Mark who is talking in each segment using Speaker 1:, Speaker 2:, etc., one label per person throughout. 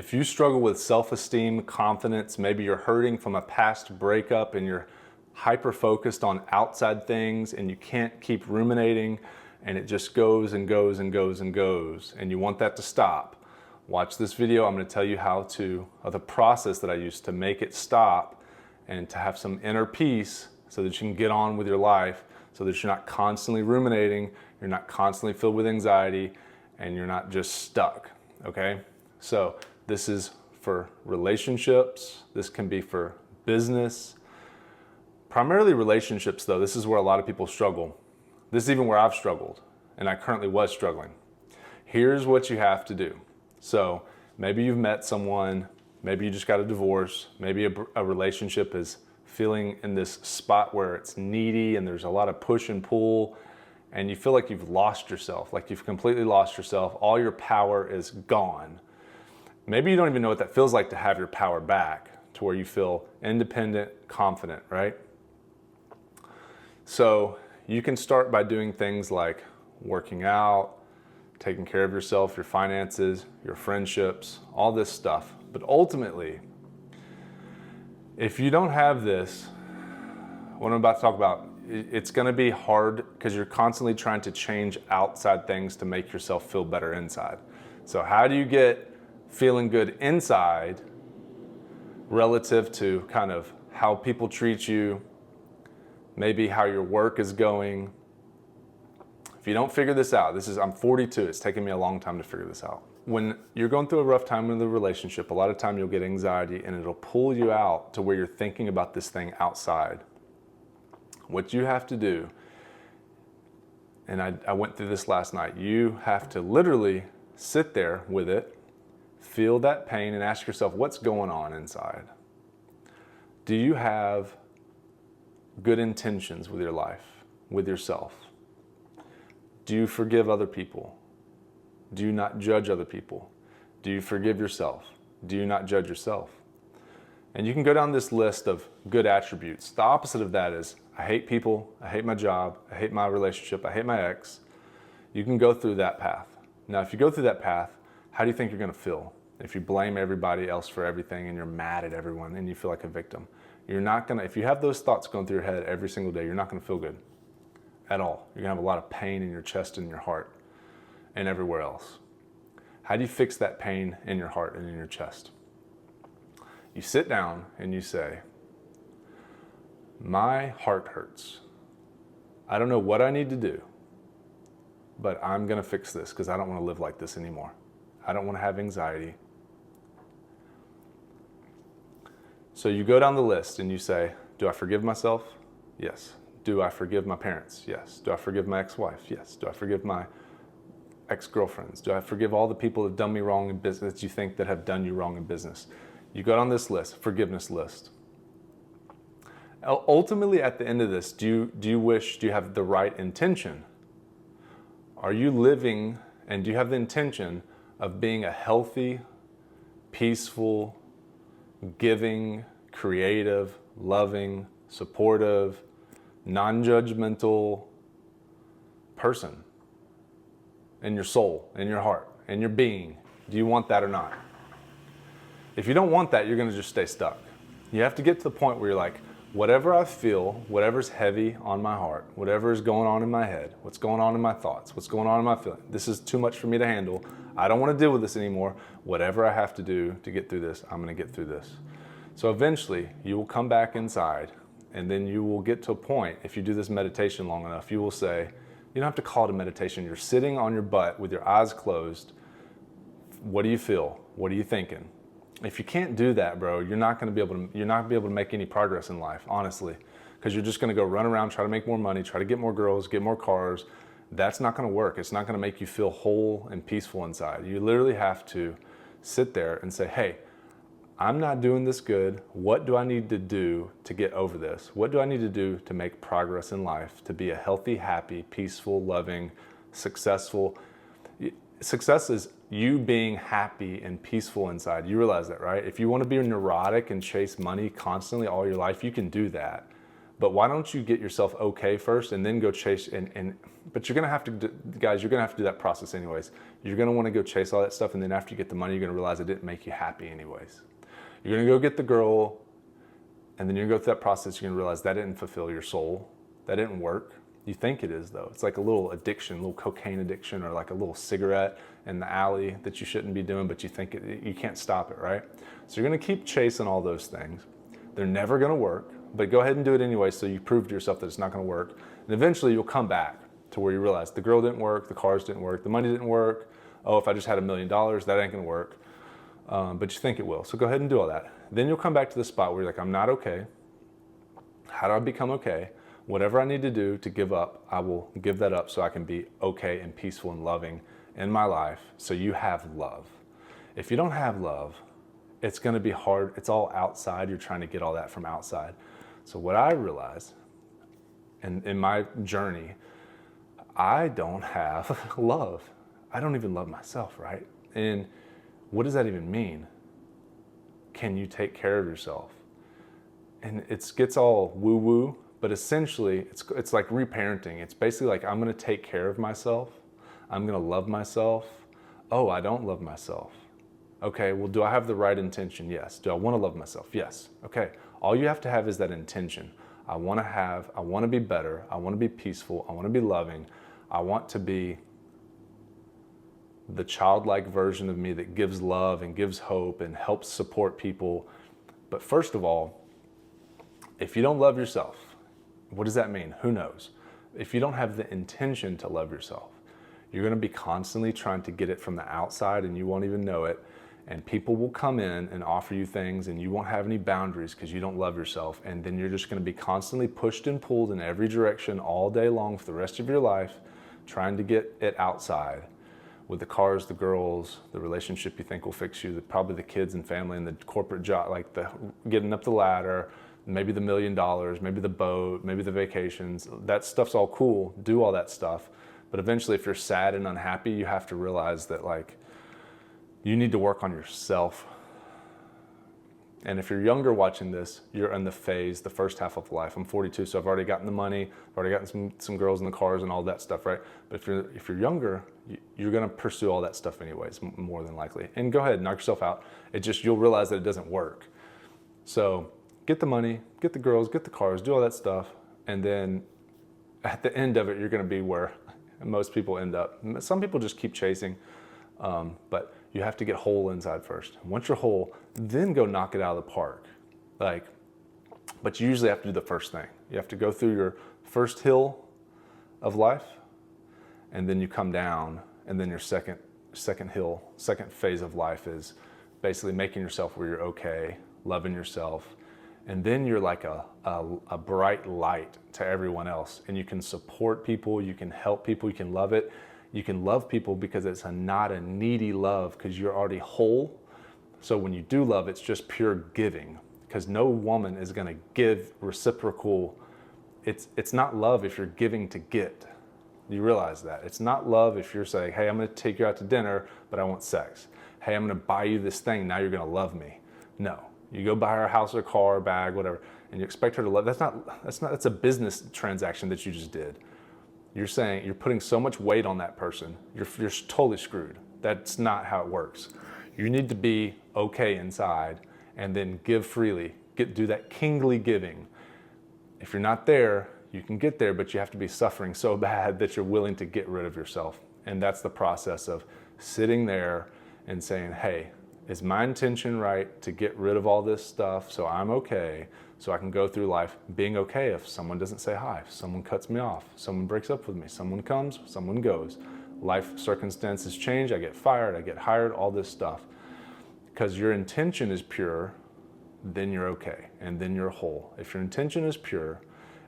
Speaker 1: If you struggle with self-esteem, confidence, maybe you're hurting from a past breakup and you're hyper-focused on outside things and you can't keep ruminating and it just goes and goes and goes and goes and you want that to stop, watch this video. I'm going to tell you the process that I use to make it stop and to have some inner peace so that you can get on with your life, so that you're not constantly ruminating, you're not constantly filled with anxiety, and you're not just stuck, okay? So this is for relationships, this can be for business. Primarily relationships though, this is where a lot of people struggle. This is even where I've struggled, and I currently was struggling. Here's what you have to do. So maybe you've met someone, maybe you just got a divorce, maybe a relationship is feeling in this spot where it's needy and there's a lot of push and pull, and you feel like you've lost yourself, like you've completely lost yourself. All your power is gone. Maybe you don't even know what that feels like to have your power back to where you feel independent, confident, right? So you can start by doing things like working out, taking care of yourself, your finances, your friendships, all this stuff. But ultimately, if you don't have this, what I'm about to talk about, it's going to be hard because you're constantly trying to change outside things to make yourself feel better inside. So how do you get feeling good inside relative to kind of how people treat you, maybe how your work is going? If you don't figure this out, I'm 42, it's taken me a long time to figure this out. When you're going through a rough time in the relationship, a lot of time you'll get anxiety and it'll pull you out to where you're thinking about this thing outside. What you have to do, and I went through this last night, you have to literally sit there with it, feel that pain, and ask yourself, what's going on inside? Do you have good intentions with your life, with yourself? Do you forgive other people? Do you not judge other people? Do you forgive yourself? Do you not judge yourself? And you can go down this list of good attributes. The opposite of that is, I hate people, I hate my job, I hate my relationship, I hate my ex. You can go through that path. Now, if you go through that path, how do you think you're going to feel? If you blame everybody else for everything and you're mad at everyone and you feel like a victim, you're not going to, if you have those thoughts going through your head every single day, you're not going to feel good at all. You're going to have a lot of pain in your chest and your heart and everywhere else. How do you fix that pain in your heart and in your chest? You sit down and you say, my heart hurts. I don't know what I need to do, but I'm going to fix this because I don't want to live like this anymore. I don't want to have anxiety. So you go down the list and you say, do I forgive myself? Yes. Do I forgive my parents? Yes. Do I forgive my ex-wife? Yes. Do I forgive my ex-girlfriends? Do I forgive all the people that have done me wrong in business that you think that have done you wrong in business? You go down this list, forgiveness list. Ultimately, at the end of this, do you have the right intention? Are you living, and do you have the intention of being a healthy, peaceful, giving, creative, loving, supportive, non-judgmental person in your soul, in your heart, in your being? Do you want that or not? If you don't want that, you're going to just stay stuck. You have to get to the point where you're like, whatever I feel, whatever's heavy on my heart, whatever is going on in my head, what's going on in my thoughts, what's going on in my feelings, this is too much for me to handle. I don't want to deal with this anymore. Whatever I have to do to get through this, I'm going to get through this. So eventually, you will come back inside, and then you will get to a point, if you do this meditation long enough, you will say, you don't have to call it a meditation. You're sitting on your butt with your eyes closed. What do you feel? What are you thinking? If you can't do that, bro, you're not going to be able to make any progress in life, honestly, because you're just going to go run around, try to make more money, try to get more girls, get more cars. That's not going to work. It's not going to make you feel whole and peaceful inside. You literally have to sit there and say, hey, I'm not doing this good. What do I need to do to get over this? What do I need to do to make progress in life, to be a healthy, happy, peaceful, loving, successful? Success is you being happy and peaceful inside. You realize that, right? If you want to be neurotic and chase money constantly all your life, you can do that. But why don't you get yourself okay first and then go chase but you're gonna have to, guys, you're gonna have to do that process anyways. You're gonna wanna go chase all that stuff, and then after you get the money, you're gonna realize it didn't make you happy anyways. You're gonna go get the girl, and then you're gonna go through that process, you're gonna realize that didn't fulfill your soul. That didn't work. You think it is though. It's like a little addiction, a little cocaine addiction, or like a little cigarette in the alley that you shouldn't be doing, but you think you can't stop it, right? So you're gonna keep chasing all those things. They're never gonna work, but go ahead and do it anyway, so you prove to yourself that it's not gonna work. And eventually you'll come back to where you realize the girl didn't work, the cars didn't work, the money didn't work. Oh, if I just had $1 million, that ain't gonna work. But you think it will. So go ahead and do all that. Then you'll come back to the spot where you're like, I'm not okay. How do I become okay? Whatever I need to do to give up, I will give that up so I can be okay and peaceful and loving in my life. So you have love. If you don't have love, it's going to be hard. It's all outside. You're trying to get all that from outside. So what I realized in my journey, I don't have love. I don't even love myself, right? And what does that even mean? Can you take care of yourself? And it gets all woo-woo. But essentially, it's like reparenting. It's basically like, I'm gonna take care of myself. I'm gonna love myself. Oh, I don't love myself. Okay, well, do I have the right intention? Yes. Do I wanna love myself? Yes. Okay, all you have to have is that intention. I wanna be better. I wanna be peaceful. I wanna be loving. I want to be the childlike version of me that gives love and gives hope and helps support people. But first of all, if you don't love yourself, what does that mean? Who knows? If you don't have the intention to love yourself, you're gonna be constantly trying to get it from the outside, and you won't even know it. And people will come in and offer you things, and you won't have any boundaries because you don't love yourself. And then you're just gonna be constantly pushed and pulled in every direction all day long for the rest of your life, trying to get it outside with the cars, the girls, the relationship you think will fix you, probably the kids and family and the corporate job, like the getting up the ladder, maybe the $1 million, maybe the boat, maybe the vacations. That stuff's all cool. Do all that stuff. But eventually, if you're sad and unhappy, you have to realize that like you need to work on yourself. And if you're younger watching this, you're in the phase, the first half of life. I'm 42, so I've already gotten the money, I've already gotten some girls in the cars and all that stuff, right? But if you're younger, you're gonna pursue all that stuff anyways, more than likely. And go ahead, knock yourself out. You'll realize that it doesn't work. So get the money, get the girls, get the cars, do all that stuff, and then at the end of it, you're gonna be where most people end up. Some people just keep chasing, but you have to get whole inside first. Once you're whole, then go knock it out of the park. But you usually have to do the first thing. You have to go through your first hill of life, and then you come down, and then your second hill, second phase of life is basically making yourself where you're okay, loving yourself, and then you're like a bright light to everyone else, and you can support people, you can help people, you can love it. You can love people because it's not a needy love because you're already whole. So when you do love, it's just pure giving, because no woman is gonna give reciprocal. It's not love if you're giving to get. You realize that? It's not love if you're saying, hey, I'm gonna take you out to dinner, but I want sex. Hey, I'm gonna buy you this thing, now you're gonna love me. No. You go buy her a house or car, or bag, whatever, and you expect her to love. That's a business transaction that you just did. You're saying, you're putting so much weight on that person, you're totally screwed. That's not how it works. You need to be okay inside and then give freely. Do that kingly giving. If you're not there, you can get there, but you have to be suffering so bad that you're willing to get rid of yourself. And that's the process of sitting there and saying, hey, is my intention right to get rid of all this stuff so I'm okay, so I can go through life being okay if someone doesn't say hi, if someone cuts me off, someone breaks up with me, someone comes, someone goes. Life circumstances change, I get fired, I get hired, all this stuff. Because your intention is pure, then you're okay, and then you're whole. If your intention is pure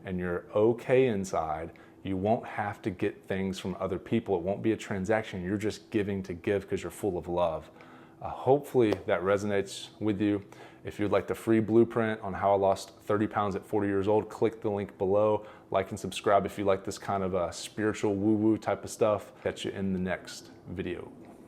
Speaker 1: and you're okay inside, you won't have to get things from other people. It won't be a transaction. You're just giving to give because you're full of love. Hopefully that resonates with you. If you'd like the free blueprint on how I lost 30 pounds at 40 years old, click the link below. Like and subscribe if you like this kind of spiritual woo-woo type of stuff. Catch you in the next video.